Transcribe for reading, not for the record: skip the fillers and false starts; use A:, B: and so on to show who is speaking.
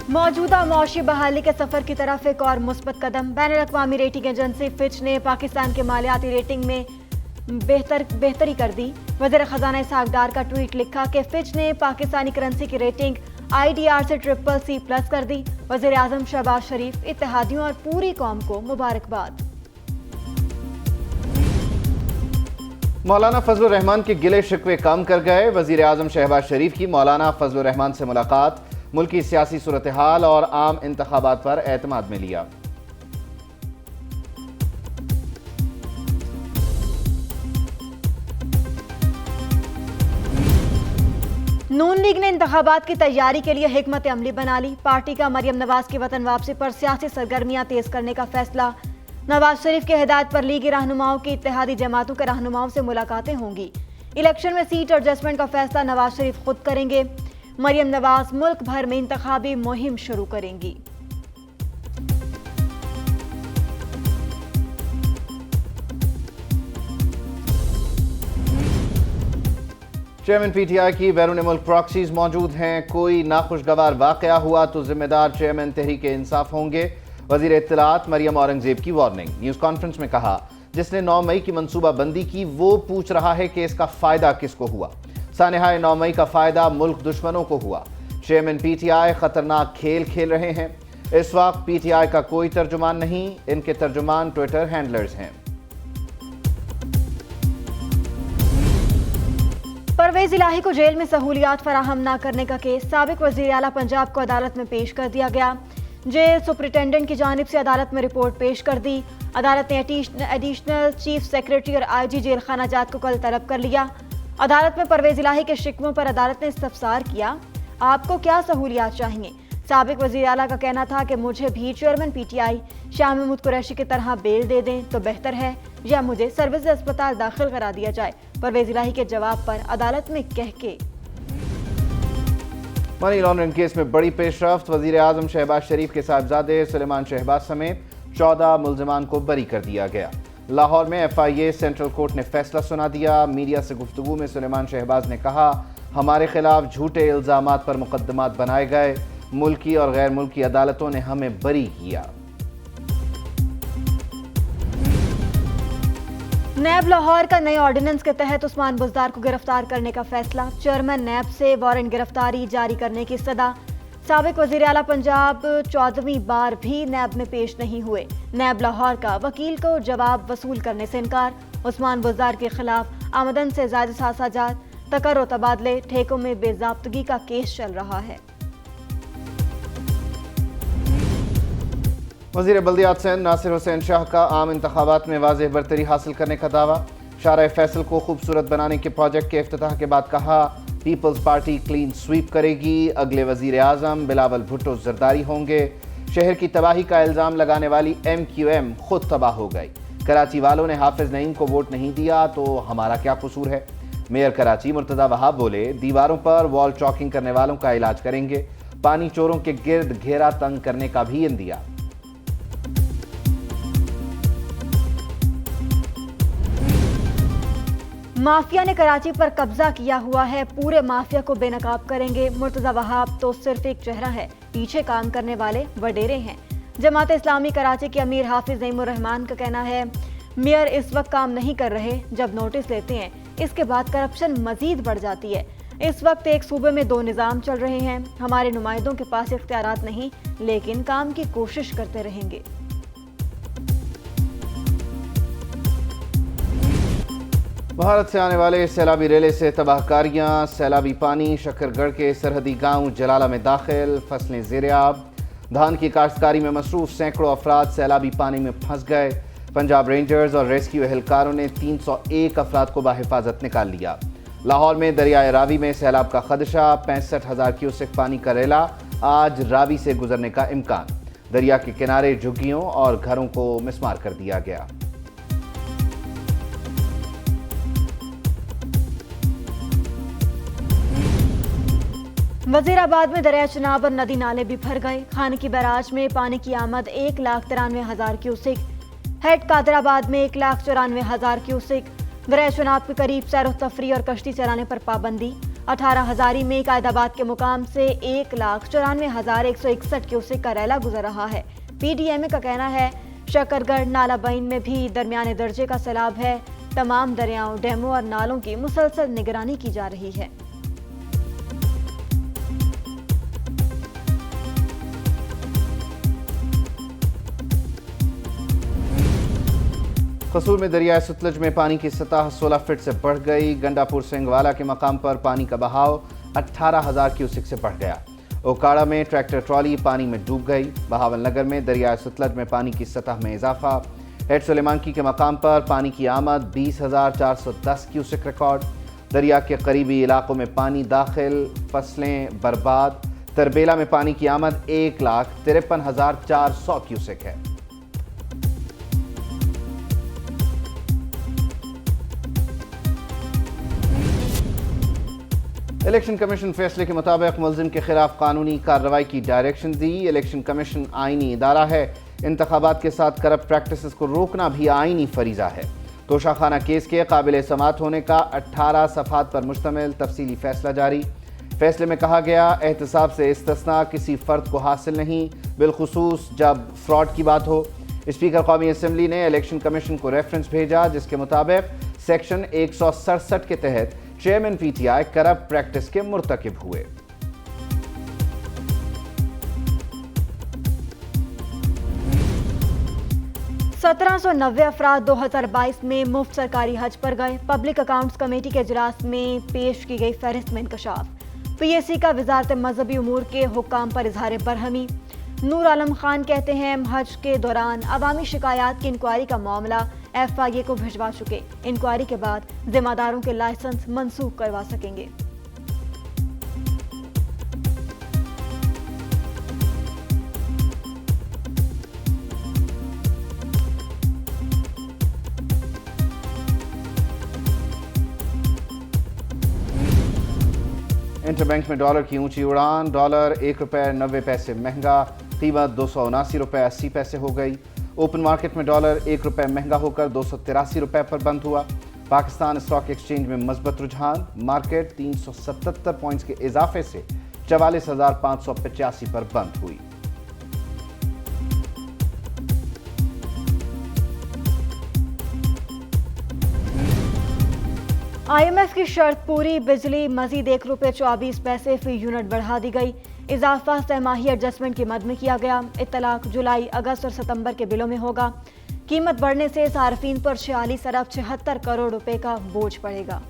A: मौजूदा मौशी बहाली के सफर की तरफ एक और मुस्बत कदम। बैनुल-अक़वामी रेटिंग एजेंसी फिच ने पाकिस्तान के मालियाती रेटिंग में बेहतरी कर दी। वज़ीर ख़ज़ाना इसहाक़ डार का ट्वीट लिखा कि फिच ने पाकिस्तानी करेंसी की रेटिंग IDR से CCC+ कर दी। वज़ीर आज़म शहबाज शरीफ, इत्तेहादियों और पूरी कौम को मुबारकबाद।
B: मौलाना फजलुर रहमान के गिले शिकवे कम कर गए। वज़ीर आज़म शहबाज शरीफ की मौलाना फजलुर रहमान से मुलाकात मुल्की सियासी सूरत हाल और आम इंतखाबात पर एतमाद में लिया।
A: नून लीग ने इंतखाबात की तैयारी के लिए हिकमत अमली बना ली। पार्टी का मरियम नवाज की वतन वापसी पर सियासी सरगर्मियां तेज करने का फैसला। नवाज शरीफ की हिदायत पर लीगी रहनुमाओं की इत्तेहादी जमातों के रहनुमाओं से मुलाकातें होंगी। इलेक्शन में सीट एडजस्टमेंट का फैसला नवाज शरीफ खुद करेंगे। मरियम नवाज मुल्क भर में इंतखाबी मुहिम शुरू करेंगी।
B: चेयरमैन PTI की बैरून मुल्क प्रॉक्सीज मौजूद हैं। कोई नाखुशगवार वाकया हुआ तो जिम्मेदार चेयरमैन तहरीक इंसाफ होंगे। वजीर इत्तलात मरियम औरंगजेब की वार्निंग। न्यूज कॉन्फ्रेंस में कहा, जिसने 9 मई की मंसूबाबंदी की वो पूछ रहा है कि इसका फायदा किसको हुआ। सानिहाय 9 मई का फायदा मुल्क दुश्मनों को हुआ। चेयरमैन PTI खतरनाक खेल खेल रहे हैं। इस वक्त PTI का कोई तर्जुमान नहीं, इनके तर्जुमान ट्विटर हैंडलर्स हैं।
A: परवेज इलाही को जेल में सहूलियात फराहम न करने का केस। साबिक वज़ीर आला पंजाब को अदालत में पेश कर दिया गया। जेल सुपरिटेंडेंट की जानिब से अदालत में रिपोर्ट पेश कर दी। अदालत ने एडिशनल चीफ सेक्रेटरी और IG जेल खाना जात को कल तलब कर लिया। अदालत में परवेज इलाही के शिकवों पर अदालत ने इस्तफसार किया, आपको क्या सहूलियात चाहिए। साबिक वज़ीर आला का कहना था कि मुझे भी चेयरमैन PTI शाह महमूद कुरैशी की तरह बेल दे दें तो बेहतर है, या मुझे सर्विस अस्पताल दाखिल करा दिया जाए। परवेज इलाही के जवाब पर अदालत में कह के
B: मनी लॉन्ड्रिंग केस में बड़ी पेशरफ्त। वजीर आजम शहबाज शरीफ के साहबजादे सुलेमान शहबाज समेत 14 मुल्जिमान को बरी कर दिया गया। लाहौर में FIA सेंट्रल कोर्ट ने फैसला सुना दिया। मीडिया से गुफ्तगू में सुलेमान शहबाज ने कहा, हमारे खिलाफ झूठे इल्जामात पर मुकदमात बनाए गए। मुल्की और गैर मुल्की अदालतों ने हमें बरी किया।
A: नैब लाहौर का नए ऑर्डिनेंस के तहत उस्मान बुज़दार को गिरफ्तार करने का फैसला। चेयरमैन नैब से वारंट गिरफ्तारी जारी करने की सदा। साबिक वज़ीर आला पंजाब 14वीं बार भी नैब में पेश नहीं हुए। नैब लाहौर का वकील को जवाब वसूल करने से इनकार। उस्मान बुज़दार के खिलाफ आमदन से ज़ायद सासाजात, तकर्रो तबादले, ठेकों में बेज़ाब्तगी का केस चल रहा है।
B: वज़ीर बल्दियात सिंध नासिर हुसैन शाह का आम इंतखाबात में वाज़ेह बरतरी हासिल करने का दावा। शाहराह फैसल को खूबसूरत बनाने के प्रोजेक्ट के इफ्तिताह के बाद कहा, पीपल्स पार्टी क्लीन स्वीप करेगी। अगले वज़ीर आज़म बिलावल भुट्टो जरदारी होंगे। शहर की तबाही का इल्ज़ाम लगाने वाली MQM खुद तबाह हो गई। कराची वालों ने हाफिज नईम को वोट नहीं दिया तो हमारा क्या कसूर है। मेयर कराची मुर्तज़ा वहाब बोले, दीवारों पर वॉल चॉकिंग करने वालों का इलाज करेंगे। पानी चोरों के गिर्द घेरा तंग करने का भी इंदिया।
A: माफिया ने कराची पर कब्जा किया हुआ है, पूरे माफिया को बेनकाब करेंगे। मुर्तज़ा वहाब तो सिर्फ एक चेहरा है, पीछे काम करने वाले वडेरे हैं। जमात इस्लामी कराची के अमीर हाफिज नईमुर रहमान का कहना है, मेयर इस वक्त काम नहीं कर रहे जब नोटिस लेते हैं, इसके बाद करप्शन मजीद बढ़ जाती है। इस वक्त एक सूबे में 2 निज़ाम चल रहे हैं। हमारे नुमाइंदों के पास इख्तियारात नहीं, लेकिन काम की कोशिश करते रहेंगे।
B: भारत से आने वाले सैलाबी रेले से तबाहकारियां। सैलाबी पानी शक्करगढ़ के सरहदी गांव जलाला में दाखिल। फसलें ज़ेर-ए-आब। धान की काश्तकारी में मसरूफ सैकड़ों अफराद सैलाबी पानी में फंस गए। पंजाब रेंजर्स और रेस्क्यू एहलकारों ने 301 अफराद को बाहिफाजत निकाल लिया। लाहौर में दरियाए रावी में सैलाब का खदशा। 65,000 क्यूसेक पानी का रेला आज रावी से गुजरने का इम्कान। दरिया के किनारे झुग्गियों और घरों को मिसमार कर दिया गया।
A: वजीराबाद में दरिया चनाब और नदी नाले भी भर गए। खाने की बैराज में पानी की आमद 1,93,000 क्यूसेक। हेड कादराबाद में 1,94,000 क्यूसेक। दरिया चनाब के करीब सैर तफरी और कश्ती चलाने पर पाबंदी। 18 हजारी में कायदाबाद के मुकाम से 1,94,161 क्यूसेक का रैला गुजर रहा है। PDMA का कहना है शकरगढ़ नाला बईन में भी दरमियाने दर्जे का सैलाब है। तमाम दरियाओं, डैमों और नालों की मुसलसल निगरानी की जा रही है।
B: कसूर में दरियाए सतलज में पानी की सतह 16 फीट से बढ़ गई। गंडापुर सिंगवाला के मकाम पर पानी का बहाव 18,000 क्यूसेक से बढ़ गया। ओकाड़ा में ट्रैक्टर ट्रॉली पानी में डूब गई। बहावल नगर में दरियाए सतलज में पानी की सतह में इजाफा। हेड सुलेमानकी के मकाम पर पानी की आमद 20,410 क्यूसेक रिकॉर्ड। दरिया के करीबी इलाकों में पानी दाखिल, फसलें बर्बाद। तरबेला में पानी की आमद 1,53,400 क्यूसेक है। इलेक्शन कमीशन फैसले के मुताबिक मुलजिम के खिलाफ कानूनी कार्रवाई की डायरेक्शन दी। इलेक्शन कमीशन आईनी इदारा है। इंतखाबात के साथ करप्ट प्रैक्टिसेस को रोकना भी आईनी फरीजा है। तोशाखाना केस के काबिल समात होने का 18 सफ़हात पर मुश्तमिल तफसीली फैसला जारी। फैसले में कहा गया एहतसाब से इस्तिस्ना किसी फ़र्द को हासिल नहीं, बिलखुसूस जब फ्रॉड की बात हो। स्पीकर कौमी असम्बली ने इलेक्शन कमीशन को रेफरेंस भेजा जिसके मुताबिक सेक्शन 167 के तहत चेयरमैन PTI करप्ट प्रैक्टिस के मुर्तकिब हुए।
A: सत्रह 1790 अफराद 2022 में मुफ्त सरकारी हज पर गए। पब्लिक अकाउंट्स कमेटी के इजलास में पेश की गई फहरिस्त में इंकशाफ। PSC का वजारत मजहबी उमूर के हुक्काम पर इजहार बरहमी। नूर आलम खान कहते हैं हज के दौरान अवामी शिकायत की इंक्वायरी का मामला FIA को भिजवा चुके। इंक्वायरी के बाद जिम्मेदारों के लाइसेंस मंसूख करवा सकेंगे।
B: इंटरबैंक में डॉलर की ऊंची उड़ान। डॉलर ₹1.90 महंगा, कीमत ₹279.80 हो गई। ओपन मार्केट में डॉलर ₹1 महंगा होकर ₹283 पर बंद हुआ। पाकिस्तान स्टॉक एक्सचेंज में मजबूत रुझान। मार्केट 377 पॉइंट्स के इजाफे से 44,585 पर बंद हुई।
A: IMF की शर्त पूरी, बिजली मजीद ₹1.24 फी यूनिट बढ़ा दी गई। इजाफा सहमाही एडजस्टमेंट की मद में किया गया। इत्तलाक जुलाई, अगस्त और सितंबर के बिलों में होगा। कीमत बढ़ने से सार्फिन पर 46 अरब 76 करोड़ रुपए का बोझ पड़ेगा।